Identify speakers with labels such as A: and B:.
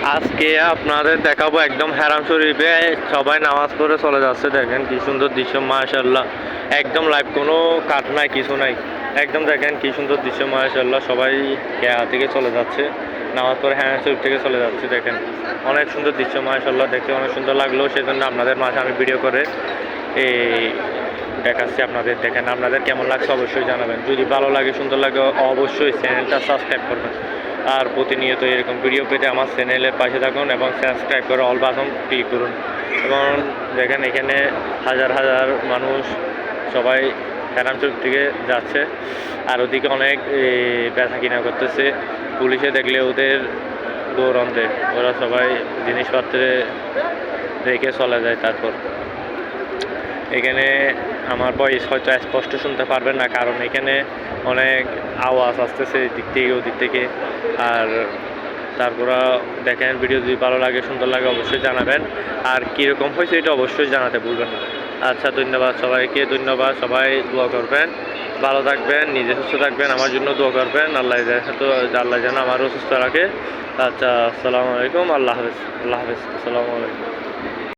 A: আজকে আপনাদের দেখাবো একদম হারাম শরীফে সবাই নামাজ পড়ে চলে যাচ্ছে। দেখেন কি সুন্দর দৃশ্য, মাশাআল্লাহ। একদম লাইভ, কোনো কাট নাই, কিছু নাই। একদম দেখেন কি সুন্দর দৃশ্য, মাশাআল্লাহ। সবাই কেয়া থেকে চলে যাচ্ছে, নামাজ পড়ে হারাম শরীফ থেকে চলে যাচ্ছে। দেখেন অনেক সুন্দর দৃশ্য, মাশাআল্লাহ। দেখতে অনেক সুন্দর লাগলো, সেজন্য আপনাদের মাঝে আমি ভিডিও করে এই দেখাচ্ছি আপনাদের। দেখেন আপনাদের কেমন লাগছে অবশ্যই জানাবেন। যদি ভালো লাগে, সুন্দর লাগে, অবশ্যই চ্যানেলটা সাবস্ক্রাইব করবেন। আর প্রতিনিয়ত এরকম ভিডিও পেতে আমার চ্যানেলের পাশে থাকুন এবং সাবস্ক্রাইব করে অল বাটন ক্লিক করুন। এবং দেখেন এখানে হাজার হাজার মানুষ সবাই হেরামচুর থেকে যাচ্ছে। আর ওদিকে অনেক বেচা কিনা করতেছে। পুলিশে দেখলে ওদের দৌড়ান দেয়, ওরা সবাই জিনিসপত্রে রেখে চলে যায়। তারপর এখানে আমার ভয়েস হয়তো স্পষ্ট শুনতে পারবেন না, কারণ এখানে অনেক আওয়াজ আসতেছে দিক থেকে ওদিক থেকে। আর তারপরে দেখেন, ভিডিও যদি ভালো লাগে, সুন্দর লাগে, অবশ্যই জানাবেন। আর কীরকম হয়েছে এটা অবশ্যই জানাতে ভুলবেন না। আচ্ছা, ধন্যবাদ সবাইকে, ধন্যবাদ। সবাই দোয়া করবেন, ভালো থাকবেন, নিজে সুস্থ থাকবেন, আমার জন্য দোয়া করবেন। আল্লাহ যেন আমারও সুস্থ রাখে। আচ্ছা, আসসালামু আলাইকুম, আল্লাহ হাফেজ, আল্লাহ হাফেজ, আসসালামু আলাইকুম।